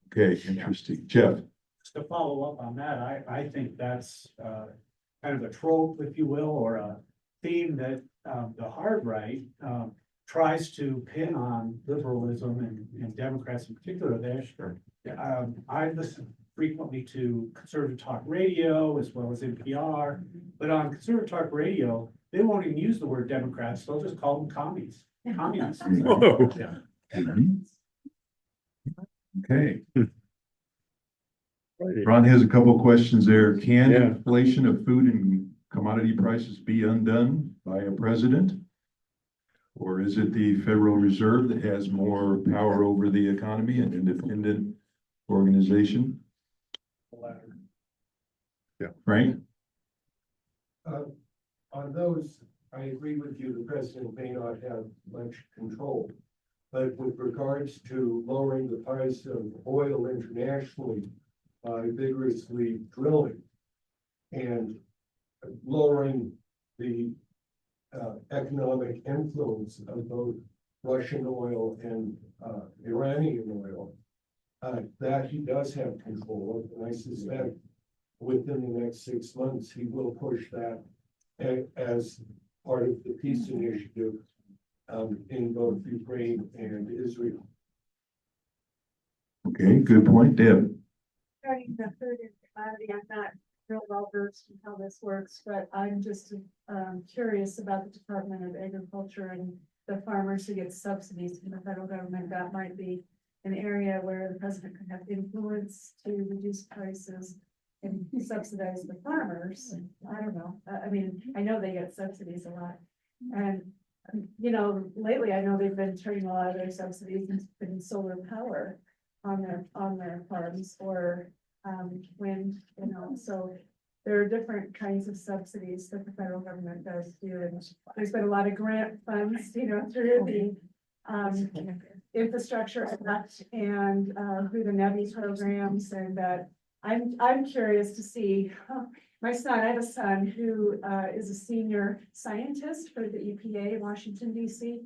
Okay, interesting. Jeff? Just to follow up on that, I think that's kind of a trope, if you will, or a theme that the hard right tries to pin on liberalism and Democrats in particular. I listen frequently to conservative talk radio as well as NPR, but on conservative talk radio, they won't even use the word Democrats. They'll just call them commies. Communists. Whoa. Yeah. Okay. Ron has a couple of questions there. Can Yeah. inflation of food and commodity prices be undone by a president? Or is it the Federal Reserve that has more power over the economy, an independent organization? Yeah. Frank? On those, I agree with you, the president may not have much control. But with regards to lowering the price of oil internationally by vigorously drilling and lowering the economic influence of both Russian oil and Iranian oil, that he does have control of. And I suspect within the next 6 months, he will push that as part of the peace initiative in both Ukraine and Israel. Okay, good point. Deb? Regarding the food and commodity, I'm not real well versed in how this works, but I'm just curious about the Department of Agriculture and the farmers who get subsidies from the federal government. That might be an area where the president could have influence to reduce prices and subsidize the farmers. I don't know. I mean, I know they get subsidies a lot. And, you know, lately I know they've been turning a lot of their subsidies into solar power on their farms or wind, you know, so there are different kinds of subsidies that the federal government does do. And there's been a lot of grant funds, you know, through the Infrastructure Act and through the NEVI programs, and that I'm curious to see. My son, I have a son who is a senior scientist for the EPA in Washington, DC.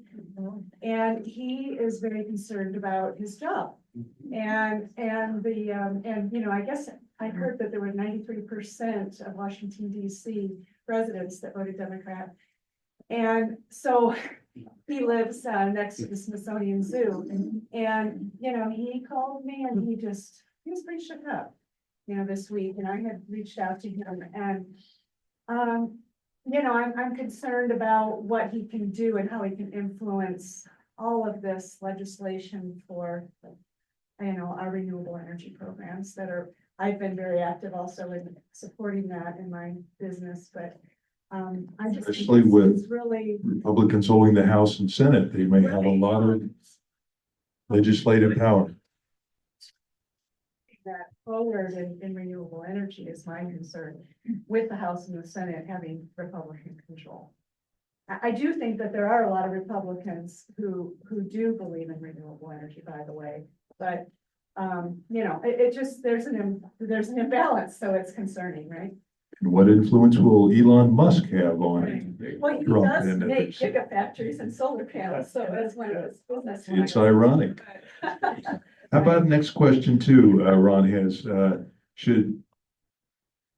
And he is very concerned about his job And you know, I guess I heard that there were 93% of Washington DC residents that voted Democrat. And so he lives next to the Smithsonian Zoo, and, you know, he called me and he was pretty shook up, you know, this week, and I had reached out to him, and, you know, I'm concerned about what he can do and how he can influence all of this legislation for, you know, our renewable energy programs that are, I've been very active also in supporting that in my business, but I just. think Especially it's- with it's really. Republicans holding the House and Senate, they may have a lot of legislative power. That forward in renewable energy is my concern, with the House and the Senate having Republican control. I do think that there are a lot of Republicans who do believe in renewable energy, by the way, but you know, it just, there's an imbalance, so it's concerning, right? And what influence will Elon Musk have on Well, he Trump does and make others? gigafactories and solar panels, so that's one of his business. It's ironic. How about next question too, Ron has, should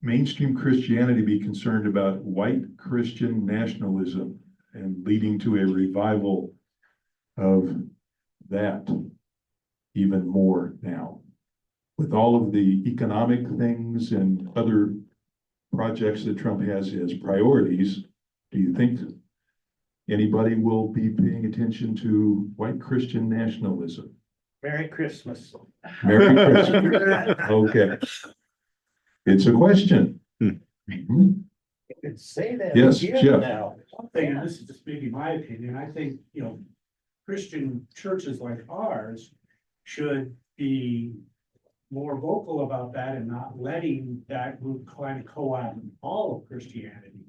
mainstream Christianity be concerned about white Christian nationalism and leading to a revival of that even more now? With all of the economic things and other projects that Trump has as priorities, do you think anybody will be paying attention to white Christian nationalism? Merry Christmas. Merry Christmas. Okay. It's a question. Hmm. Mhm. You could say that. Yes, again Jeff. now. One thing, and this is just maybe my opinion, I think, you know, Christian churches like ours should be more vocal about that and not letting that group kind of co-opt all of Christianity.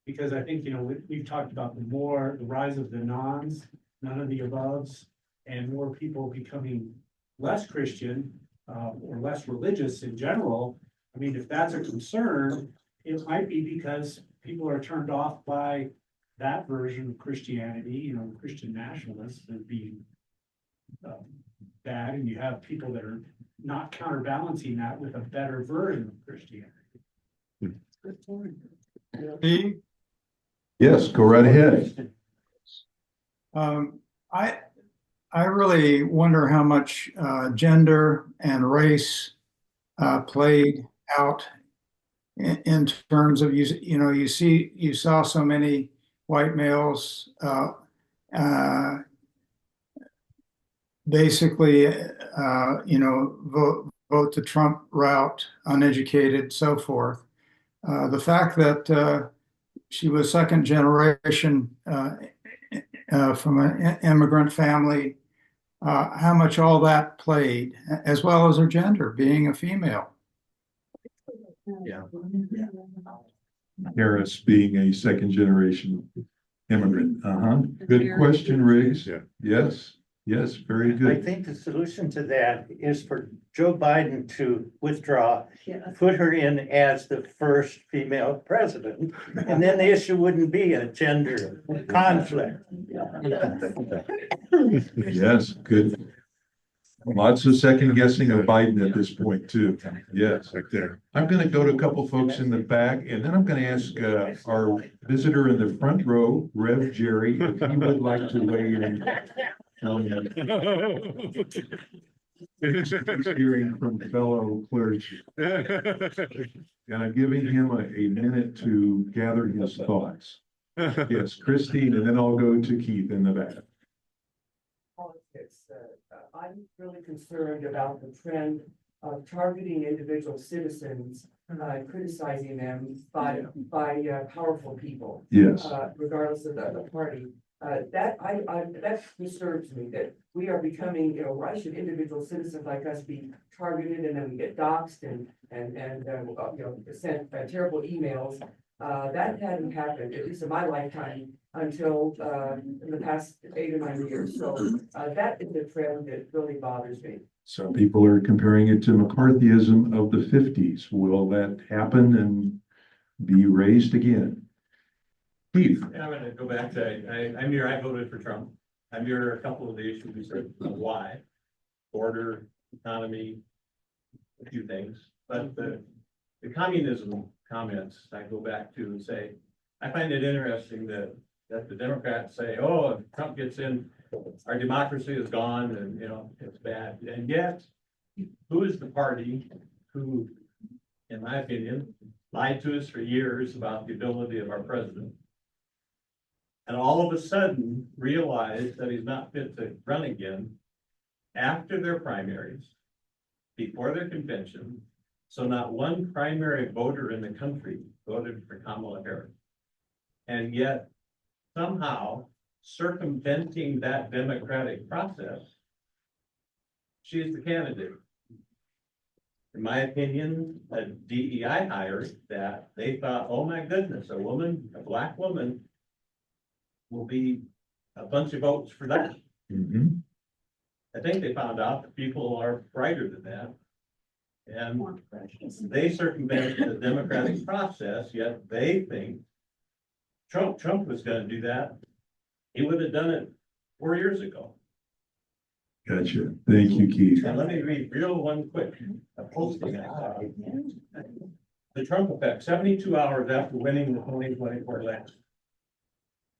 Because I think, you know, we've talked about the rise of the none of the aboves, and more people becoming less Christian, or less religious in general. I mean, if that's a concern, it might be because people are turned off by that version of Christianity, you know, Christian nationalists as being bad, and you have people that are not counterbalancing that with a better version of Christianity. Yes, go right ahead. I really wonder how much gender and race played out in terms of, you know, you saw so many white males basically you know, vote the Trump route, uneducated, so forth. The fact that she was second generation from an immigrant family, how much all that played, as well as her gender, being a female. Yeah. Harris being a second generation immigrant. Good question, Riggs. Yeah. Yes, yes, very I good. think the solution to that is for Joe Biden to withdraw, Yes. put her in as the first female president, and then the issue wouldn't be a gender conflict. Yes, good. Lots of second guessing of Biden at this point too. Yes. Right there. I'm gonna go to a couple folks in the back, and then I'm gonna ask our visitor in the front row, Rev Jerry, if he would like to weigh in. He's hearing from fellow clergy, and I'm giving him a minute to gather his thoughts. Yes, Christine, and then I'll go to Keith in the back. Politics, I'm really concerned about the trend of targeting individual citizens, criticizing them by powerful people. Yes. Regardless of the party. That disturbs me, that we are becoming, you know, why should individual citizens like us be targeted, and then we get doxxed and you know, sent terrible emails. That hadn't happened, at least in my lifetime, until in the past 8 or 9 years. So that is the trend that really bothers me. Some people are comparing it to McCarthyism of the 50s. Will that happen and be raised again? Keith? And I'm gonna go back to, I'm here, I voted for Trump. I'm here, a couple of the issues of why. Border economy, a few things, but the communism comments, I go back to and say, I find it interesting that the Democrats say, oh, if Trump gets in, our democracy is gone and, you know, it's bad. And yet, who is the party who, in my opinion, lied to us for years about the ability of our president? And all of a sudden realized that he's not fit to run again after their primaries, before their convention. So not one primary voter in the country voted for Kamala Harris. And yet somehow circumventing that democratic process, she's the candidate. In my opinion, a DEI hire that they thought, oh my goodness, a black woman will be a bunch of votes for that. Mhm. I think they found out that people are brighter than that. And they circumvented the democratic process, yet they think Trump was gonna do that. He would have done it 4 years ago. Gotcha. Thank you, Keith. And let me read one quick, a posting I saw. The Trump effect, 72 hours after winning the 2024 election.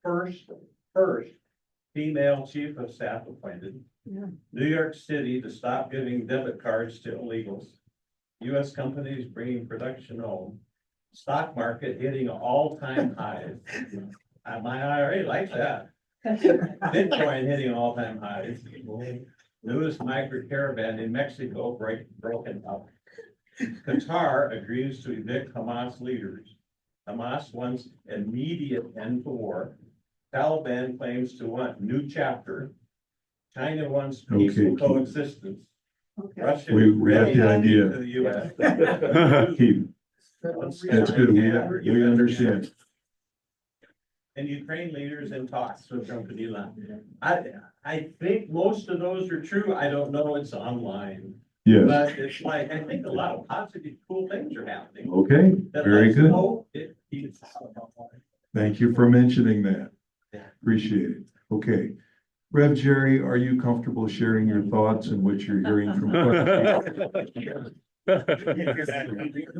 First female chief of staff appointed. New York City to stop giving debit cards to illegals. US companies bringing production home. Stock market hitting all-time highs. My IRA likes that. Bitcoin hitting all-time highs. Newest micro caravan in Mexico broken up. Qatar agrees to evict Hamas leaders. Hamas wants immediate end to war. Taliban claims to want new chapter. China wants peaceful Okay, Keith. coexistence. Russia We got ready the to idea. to the US. Keith, that's good. We understand. And Ukraine leaders in talks with Trump and Elon. I think most of those are true. I don't know. It's online. Yes. But it's like, I think a lot of positive, cool things are happening. Okay, that very lets good. hope it's- Thank you for mentioning that. Yeah. Appreciate it. Okay. Rev Jerry, are you comfortable sharing your thoughts and what you're hearing from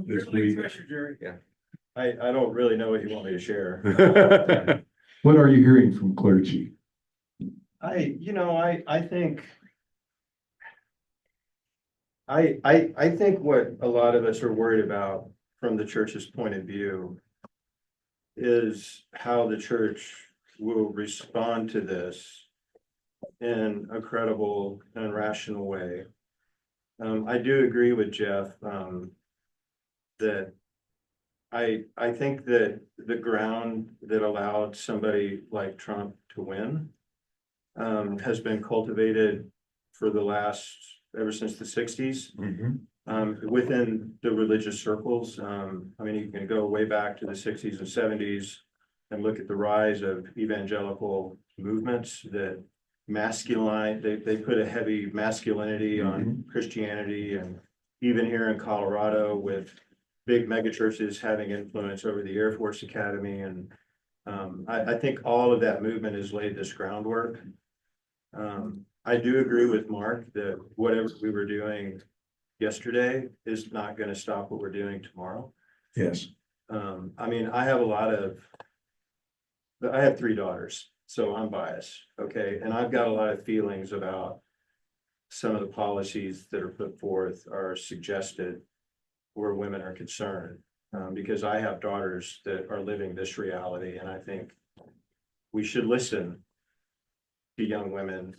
this week? I don't really know what you want me to share. What are you hearing from clergy? I think. I think what a lot of us are worried about from the church's point of view is how the church will respond to this in a credible and rational way. I do agree with Jeff, that I think that the ground that allowed somebody like Trump to win has been cultivated for the last, ever since the 60s. Within the religious circles. I mean, you can go way back to the 60s and 70s and look at the rise of evangelical movements that they put a heavy masculinity on Christianity, and even here in Colorado with big megachurches having influence over the Air Force Academy. And I think all of that movement has laid this groundwork. I do agree with Mark that whatever we were doing yesterday is not going to stop what we're doing tomorrow. Yes. I mean, I have 3 daughters, so I'm biased, okay? And I've got a lot of feelings about some of the policies that are put forth or suggested where women are concerned. Because I have daughters that are living this reality, and I think we should listen to young women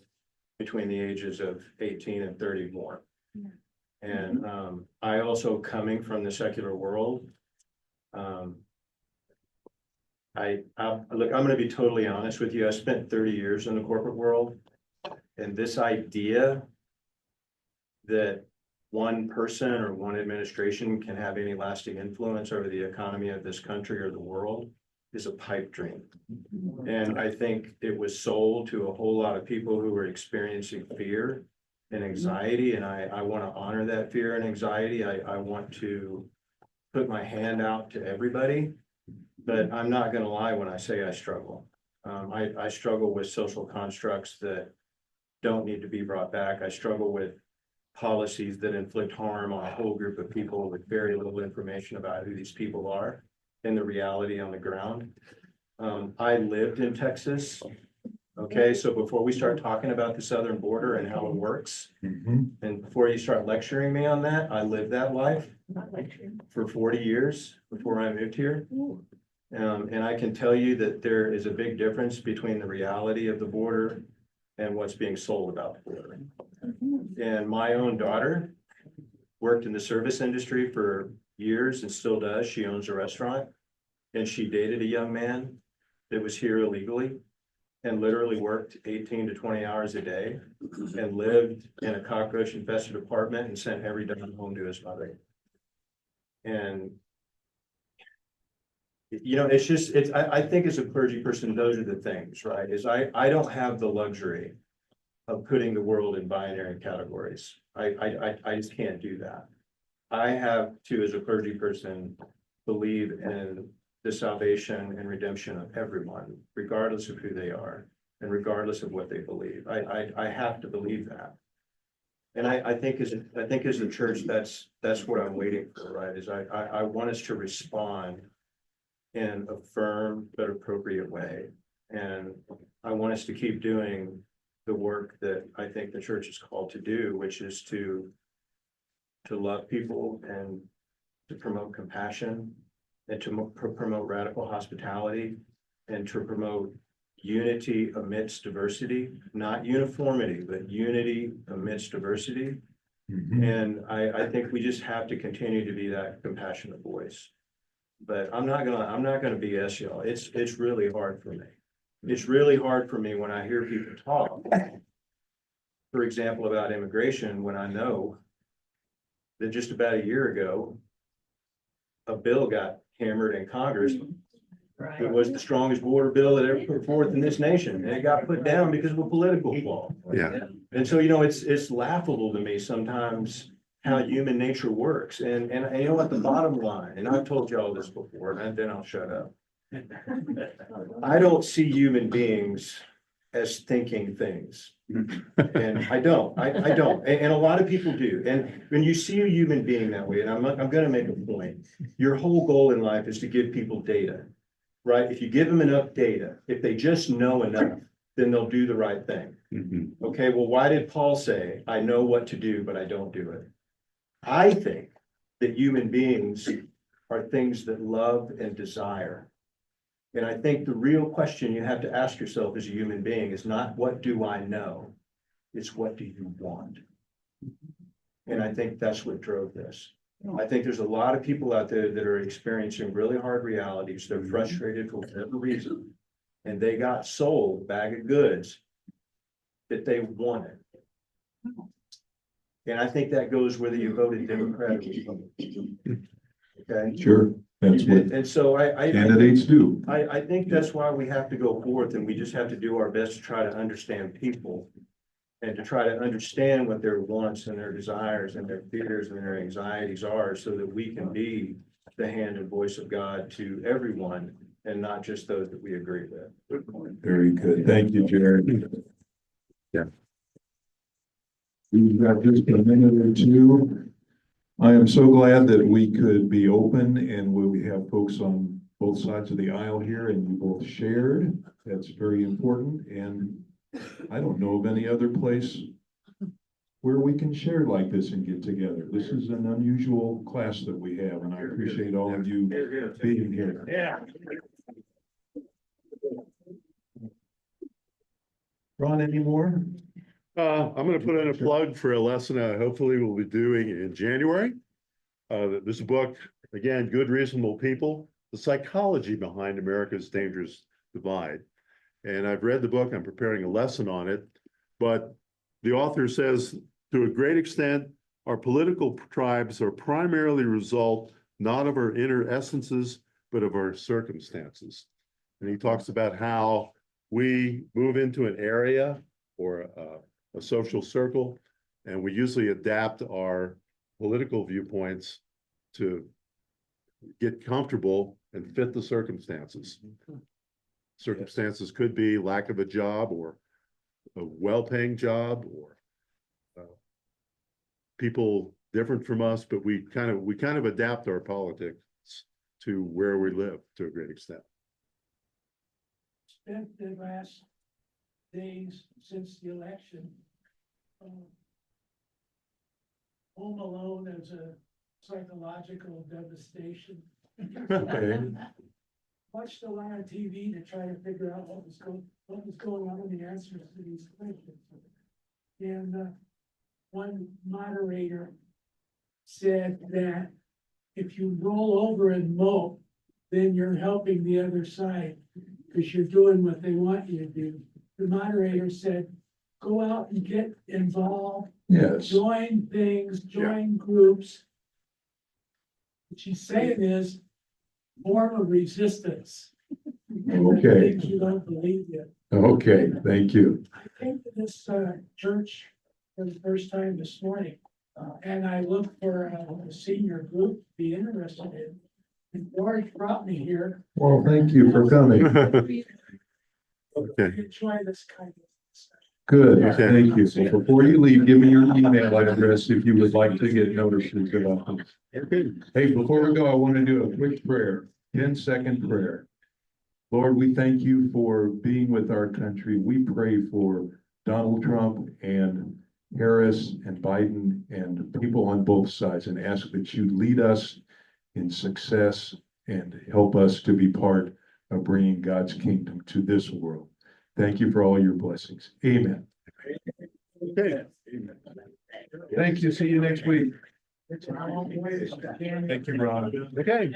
between the ages of 18 and 30 more. And I also, coming from the secular world, look, I'm gonna be totally honest with you. I spent 30 years in the corporate world, and this idea that one person or one administration can have any lasting influence over the economy of this country or the world is a pipe dream. And I think it was sold to a whole lot of people who were experiencing fear and anxiety, and I want to honor that fear and anxiety. I want to put my hand out to everybody, but I'm not going to lie when I say I struggle. I struggle with social constructs that don't need to be brought back. I struggle with policies that inflict harm on a whole group of people with very little information about who these people are and the reality on the ground. I lived in Texas. Okay, so before we start talking about the southern border and how it works, and before you start lecturing me on that, I lived that life for 40 years before I moved here. And I can tell you that there is a big difference between the reality of the border and what's being sold about the border. And my own daughter worked in the service industry for years and still does. She owns a restaurant, and she dated a young man that was here illegally and literally worked 18 to 20 hours a day and lived in a cockroach infested apartment and sent every dime home to his mother. And you know, it's just, I think as a clergy person, those are the things, right? Is I don't have the luxury of putting the world in binary categories. I just can't do that. I have to, as a clergy person, believe in the salvation and redemption of everyone, regardless of who they are and regardless of what they believe. I have to believe that. And I think as the church, that's what I'm waiting for, right? Is I want us to respond in a firm but appropriate way. And I want us to keep doing the work that I think the church is called to do, which is to love people and to promote compassion and to promote radical hospitality and to promote unity amidst diversity, not uniformity, but unity amidst diversity. And I think we just have to continue to be that compassionate voice. But I'm not gonna BS y'all. It's really hard for me. It's really hard for me when I hear people talk, for example, about immigration, when I know that just about a year ago, a bill got hammered in Congress. It was the strongest border bill that ever put forth in this nation, and it got put down because of a political flaw. Yeah. And so, you know, it's laughable to me sometimes how human nature works. And you know what, the bottom line, and I've told you all this before, and then I'll shut up. I don't see human beings as thinking things. And I don't, and a lot of people do. And when you see a human being that way, and I'm gonna make a point, your whole goal in life is to give people data, right? If you give them enough data, if they just know enough, then they'll do the right thing. Okay, well, why did Paul say, I know what to do, but I don't do it? I think that human beings are things that love and desire. And I think the real question you have to ask yourself as a human being is not what do I know? It's what do you want? And I think that's what drove this. I think there's a lot of people out there that are experiencing really hard realities. They're frustrated for whatever reason. And they got sold a bag of goods that they wanted. And I think that goes whether you voted Democrat or Republican. Okay. Sure, that's what And so candidates do. I think that's why we have to go forth, and we just have to do our best to try to understand people. And to try to understand what their wants and their desires and their fears and their anxieties are, so that we can be the hand and voice of God to everyone and not just those that we agree with. Very good. Thank you, Jared. Yeah. We've got just a minute or two. I am so glad that we could be open and we have folks on both sides of the aisle here and you both shared. That's very important. And I don't know of any other place where we can share like this and get together. This is an unusual class that we have, and I appreciate all of you being here. Yeah. Ron, any more? I'm gonna put in a plug for a lesson I hopefully will be doing in January. This book, again, Good Reasonable People, the psychology behind America's dangerous divide. And I've read the book, I'm preparing a lesson on it, but the author says, to a great extent, our political tribes are primarily a result not of our inner essences, but of our circumstances. And he talks about how we move into an area or a social circle, and we usually adapt our political viewpoints to get comfortable and fit the circumstances. Circumstances could be lack of a job or a well-paying job or people different from us, but we kind of adapt our politics to where we live to a great extent. Spent the last days since the election. Home alone as a psychological devastation. Okay. Watched a lot of TV to try to figure out what was going on and the answers to these questions. And one moderator said that if you roll over and mope, then you're helping the other side because you're doing what they want you to do. The moderator said, go out and get involved, Yes, join things, join groups. What she's saying is form of resistance. Okay. Things you don't believe in. okay, thank you. I came to this church for the first time this morning, and I looked for a senior group to be interested in. And George brought me here. Well, thank you for coming. Okay. Enjoy this kind of discussion. Good, Okay. thank you. So before you leave, give me your email address if you would like to get notices about this. Hey, before we go, I want to do a quick prayer, 10-second prayer. Lord, we thank you for being with our country. We pray for Donald Trump and Harris and Biden and people on both sides and ask that you lead us in success and help us to be part of bringing God's kingdom to this world. Thank you for all your blessings. Amen. Okay. Thank you. See you next week. It's a long way. Thank you, Ron. Okay.